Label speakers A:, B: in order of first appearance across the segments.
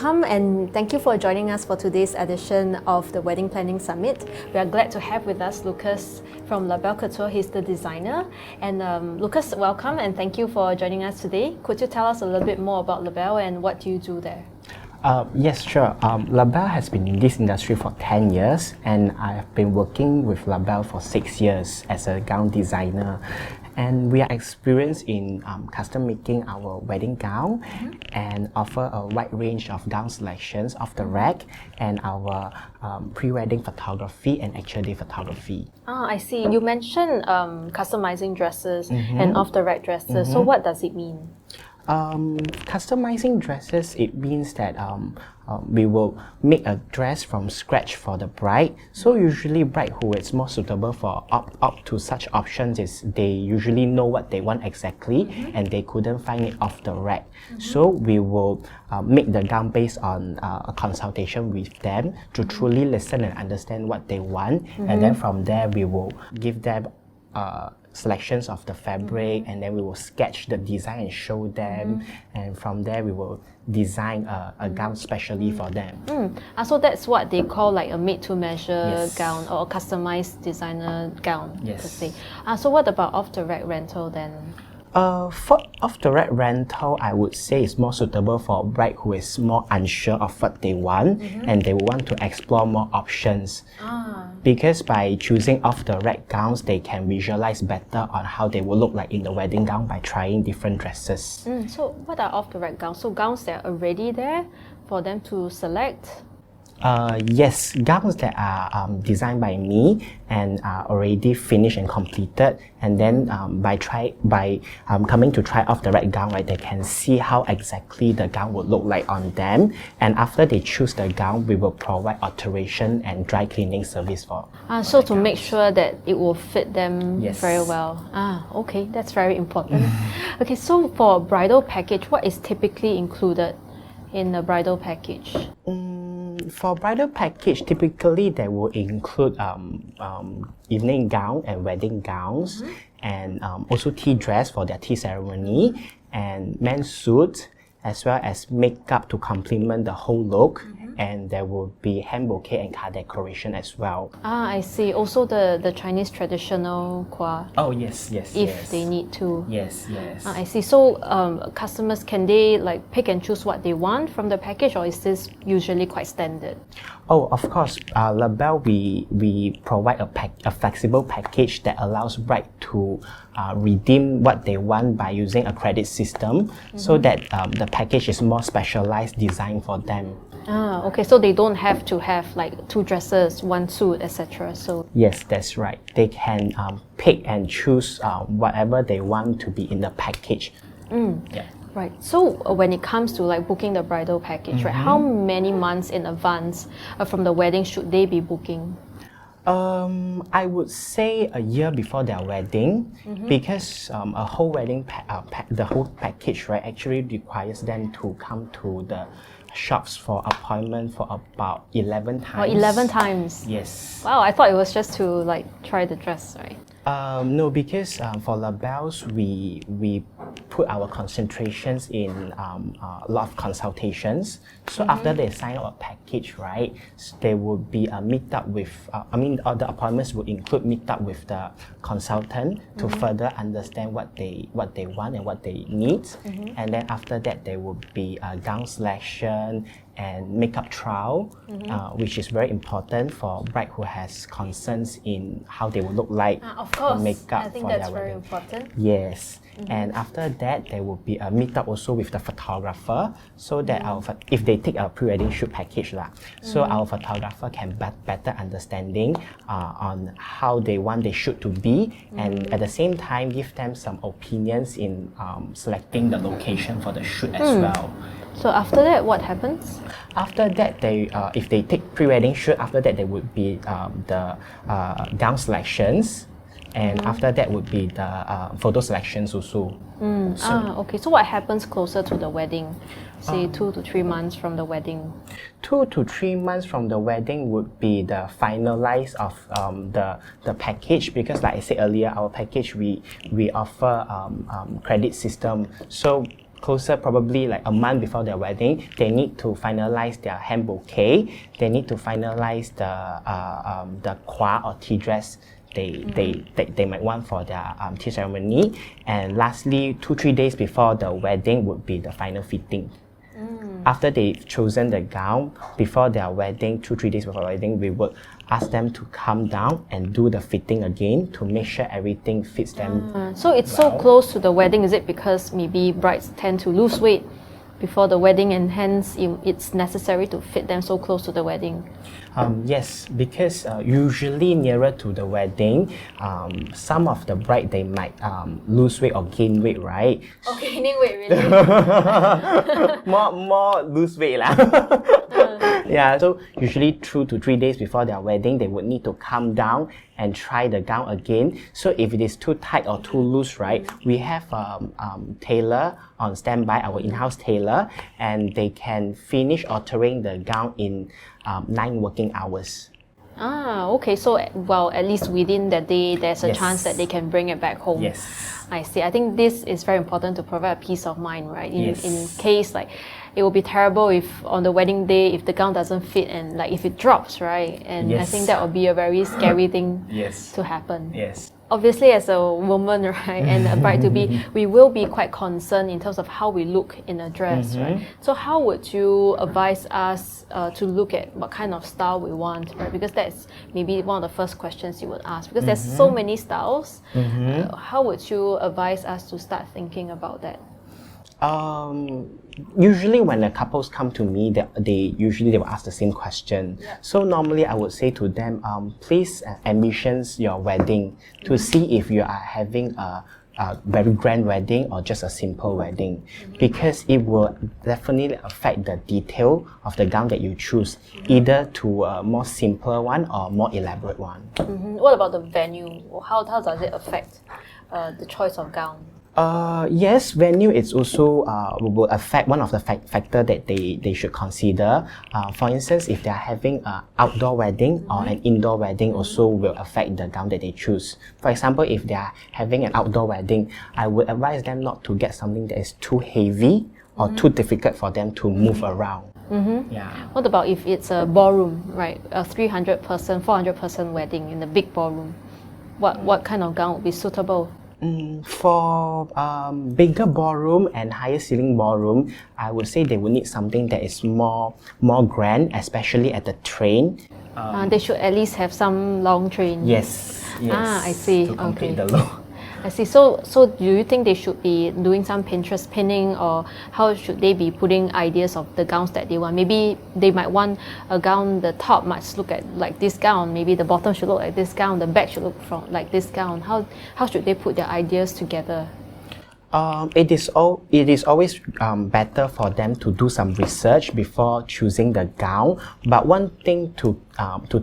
A: Welcome and thank you for joining us for today's edition of the Wedding Planning Summit. We are glad to have with us Lucas from Belle Couture. He's the designer. And Lucas, welcome and thank you for joining us today. Could you tell us a little bit more about Belle and what do you do there?
B: Yes, sure. Belle has been in this industry for 10 years and I've been working with Belle for 6 years as a gown designer. And we are experienced in custom making our wedding gown and offer a wide range of gown selections off the rack and our pre-wedding photography and actual day photography.
A: I see. You mentioned customizing dresses and off-the-rack dresses. So what does it mean?
B: Customizing dresses, it means that we will make a dress from scratch for the bride. So usually bride who is more suitable for opt to such options is they usually know what they want exactly and they couldn't find it off the rack. So we will make the gown based on a consultation with them to truly listen and understand what they want, and then from there we will give them selections of the fabric, and then we will sketch the design and show them, and from there we will design a gown specially for them.
A: So that's what they call like a made-to-measure gown or a customized designer gown.
B: Yes.
A: Per se. So what about off-the-rack rental then?
B: For off-the-rack rental, I would say it's more suitable for a bride who is more unsure of what they want and they want to explore more options. Because by choosing off-the-rack gowns, they can visualize better on how they will look like in the wedding gown by trying different dresses.
A: So what are off-the-rack gowns? So gowns that are already there for them to select?
B: Yes, gowns that are designed by me and are already finished and completed, and then by coming to try off the rack gown, right, they can see how exactly the gown would look like on them, and after they choose the gown, we will provide alteration and dry cleaning service for.
A: So to make sure that it will fit them
B: Yes.
A: very well. Okay, that's very important. Okay, so for a bridal package, what is typically included in the bridal package?
B: For bridal package, typically they will include evening gown and wedding gowns, and also tea dress for their tea ceremony, and men's suit, as well as makeup to complement the whole look. And there will be hand bouquet and card decoration as well.
A: I see. Also the Chinese traditional kwa.
B: Oh yes, yes,
A: If they need to.
B: Yes, yes.
A: I see. So customers, can they like pick and choose what they want from the package, or is this usually quite standard?
B: Oh, of course. Belle, we provide a flexible package that allows bride to redeem what they want by using a credit system, so that the package is more specialized, designed for them.
A: Okay. So they don't have to have like 2 dresses, 1 suit, etc. So
B: Yes, that's right. They can pick and choose whatever they want to be in the package. Yeah.
A: right. So when it comes to like booking the bridal package, right? How many months in advance from the wedding should they be booking?
B: I would say a year before their wedding, because a whole wedding the whole package, right, actually requires them to come to the shops for appointment for about 11 times.
A: 11 times?
B: Yes.
A: Wow, I thought it was just to like try the dress, right?
B: No, because for labels, we put our concentrations in a lot of consultations. So after they sign up a package, right, there would be a meetup with, the appointments would include meetup with the consultant to further understand what they want and what they need. And then after that, there would be a gown selection and makeup trial, which is very important for bride who has concerns in how they will look like.
A: Of course,
B: makeup
A: I think
B: for
A: that's
B: their
A: very
B: wedding.
A: important.
B: Yes, and after that there will be a meetup also with the photographer, so that if they take a pre-wedding shoot package so our photographer can better understanding on how they want the shoot to be, and at the same time give them some opinions in selecting the location for the shoot as well.
A: So after that, what happens?
B: After that, they if they take pre-wedding shoot, after that there would be the gown selections, and after that would be the photo selections also.
A: Okay. So what happens closer to the wedding? Say 2 to 3 months from the wedding.
B: 2 to 3 months from the wedding would be the finalize of the package, because like I said earlier, our package we offer credit system. So closer, probably like a month before their wedding, they need to finalize their hand bouquet. They need to finalize the kwa or tea dress they might want for their tea ceremony. And lastly, 2-3 days before the wedding would be the final fitting. After they've chosen the gown, before their wedding, 2-3 days before wedding, we would ask them to come down and do the fitting again to make sure everything fits them.
A: So it's so close to the wedding, is it because maybe brides tend to lose weight before the wedding and hence it's necessary to fit them so close to the wedding?
B: Yes, because usually nearer to the wedding, some of the bride, they might lose weight or gain weight, right?
A: Oh, gaining weight, really?
B: more lose weight lah. Yeah, so usually 2 to 3 days before their wedding, they would need to come down and try the gown again. So if it is too tight or too loose, right, we have tailor on standby, our in-house tailor, and they can finish altering the gown in 9 working hours.
A: Okay, so well, at least within that day, there's a chance that they can bring it back home.
B: Yes.
A: I see. I think this is very important to provide peace of mind, right? In case like it will be terrible if on the wedding day if the gown doesn't fit and like if it drops, right? And I think that would be a very scary thing to happen.
B: Yes.
A: Obviously, as a woman, right, and a bride-to-be, we will be quite concerned in terms of how we look in a dress, right? So how would you advise us to look at what kind of style we want, right? Because that's maybe one of the first questions you would ask. Because there's so many styles, how would you advise us to start thinking about that?
B: Usually when the couples come to me, they will ask the same question. So normally I would say to them, please envision your wedding to see if you are having a very grand wedding or just a simple wedding, because it will definitely affect the detail of the gown that you choose, either to a more simpler one or more elaborate one.
A: What about the venue? How does it affect the choice of gown?
B: Yes, venue is also will affect one of the factor that they should consider. For instance, if they are having an outdoor wedding or an indoor wedding, also will affect the gown that they choose. For example, if they are having an outdoor wedding, I would advise them not to get something that is too heavy or too difficult for them to move around. Yeah.
A: What about if it's a ballroom, right? A 300-person, 400-person wedding in a big ballroom? What kind of gown would be suitable?
B: For bigger ballroom and higher ceiling ballroom, I would say they would need something that is more grand, especially at the train.
A: They should at least have some long train.
B: Yes.
A: I see.
B: To complete the look.
A: I see. So do you think they should be doing some Pinterest pinning, or how should they be putting ideas of the gowns that they want? Maybe they might want a gown, the top might look at like this gown, maybe the bottom should look like this gown, the back should look from like this gown. How should they put their ideas together?
B: It is always better for them to do some research before choosing the gown. But one thing to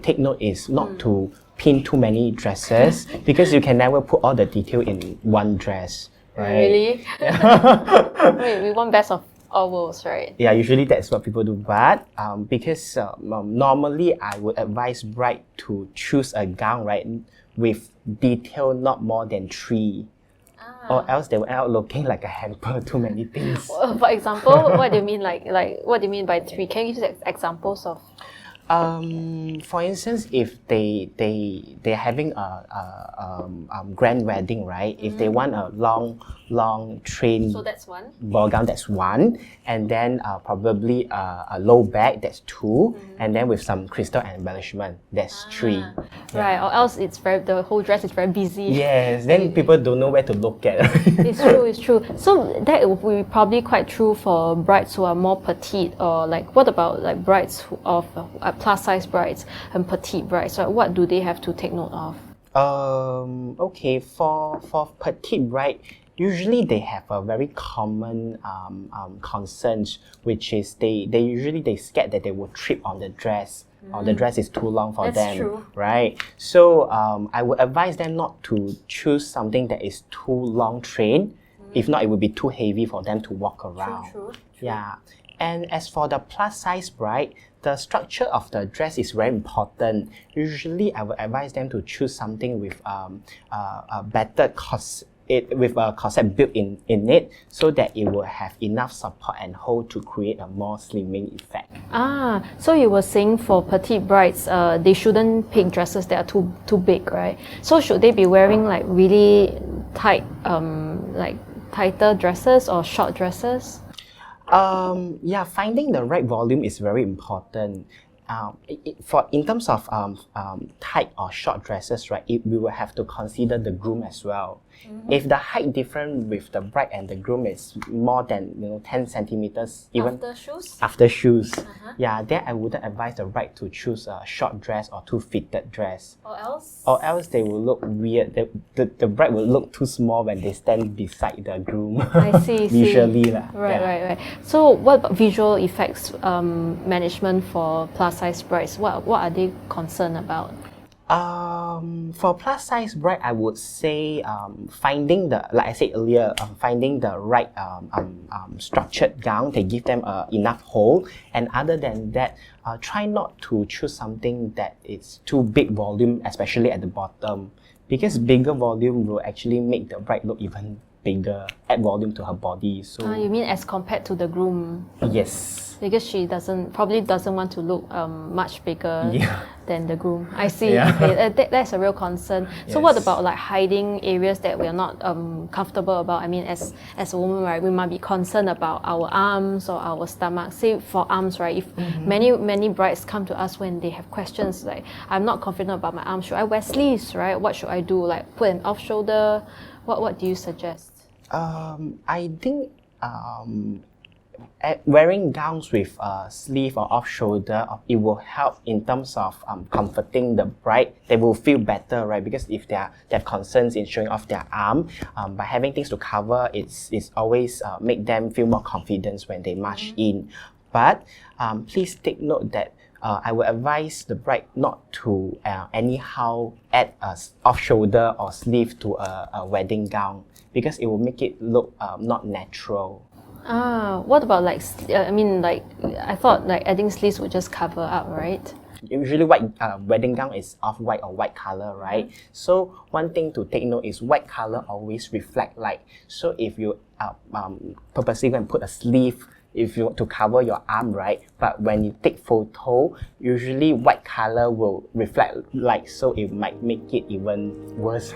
B: take note is not to pin too many dresses, because you can never put all the detail in one dress, right?
A: Really? Wait, we want best of all worlds, right?
B: Yeah, usually that's what people do. But because normally I would advise bride to choose a gown, right, with detail not more than 3. Or else they will end up looking like a hamper, too many things.
A: For example, what do you mean like what do you mean by 3? Can you give examples of?
B: For instance, if they're having a grand wedding, right? If they want a long train,
A: so that's 1.
B: Ball gown, that's 1, and then probably a low back, that's 2, and then with some crystal embellishment, that's 3.
A: Right, or else the whole dress is very busy.
B: Yes, then people don't know where to look at.
A: It's true. So that will be probably quite true for brides who are more petite, or like what about like brides of plus size brides and petite brides? So what do they have to take note of?
B: Okay, for petite bride, usually they have a very common concerns, which is they scared that they will trip on the dress, or the dress is too long for them.
A: True.
B: Right? So I would advise them not to choose something that is too long train. If not, it would be too heavy for them to walk around.
A: True.
B: Yeah. And as for the plus size bride, the structure of the dress is very important. Usually, I would advise them to choose something with a better it with a corset built in it, so that it will have enough support and hold to create a more slimming effect.
A: So you were saying for petite brides, they shouldn't pick dresses that are too big, right? So should they be wearing like really tight, like tighter dresses or short dresses?
B: Yeah, finding the right volume is very important. In terms of tight or short dresses, right, we will have to consider the groom as well. If the height difference with the bride and the groom is more than 10 centimeters, even after shoes, yeah, then I wouldn't advise the bride to choose a short dress or too fitted dress. Or else they will look weird. The bride will look too small when they stand beside the groom.
A: I see.
B: Visually,
A: Right. So what about visual effects management for plus size brides? What are they concerned about?
B: For plus size bride, I would say finding like I said earlier, finding the right structured gown. They give them enough hold, and other than that, try not to choose something that is too big volume, especially at the bottom, because bigger volume will actually make the bride look even bigger, add volume to her body. So
A: you mean as compared to the groom?
B: Yes.
A: Because she probably doesn't want to look much bigger than the groom. I see.
B: Yeah.
A: Okay, that's a real concern. So what about like hiding areas that we are not comfortable about? I mean, as a woman, right, we might be concerned about our arms or our stomach. Say for arms, right, if many brides come to us when they have questions like, I'm not confident about my arms. Should I wear sleeves, right? What should I do? Like put an off shoulder? What do you suggest?
B: I think wearing gowns with sleeve or off shoulder, it will help in terms of comforting the bride. They will feel better, right? Because if they have concerns in showing off their arm, by having things to cover, it's always make them feel more confident when they march in. But please take note that I would advise the bride not to anyhow add a off shoulder or sleeve to a wedding gown, because it will make it look not natural.
A: What about like, I thought like adding sleeves would just cover up, right?
B: Usually white wedding gown is off-white or white color, right? So one thing to take note is white color always reflect light. So if you purposely go and put a sleeve, if you want to cover your arm, right? But when you take photo, usually white color will reflect light, so it might make it even worse.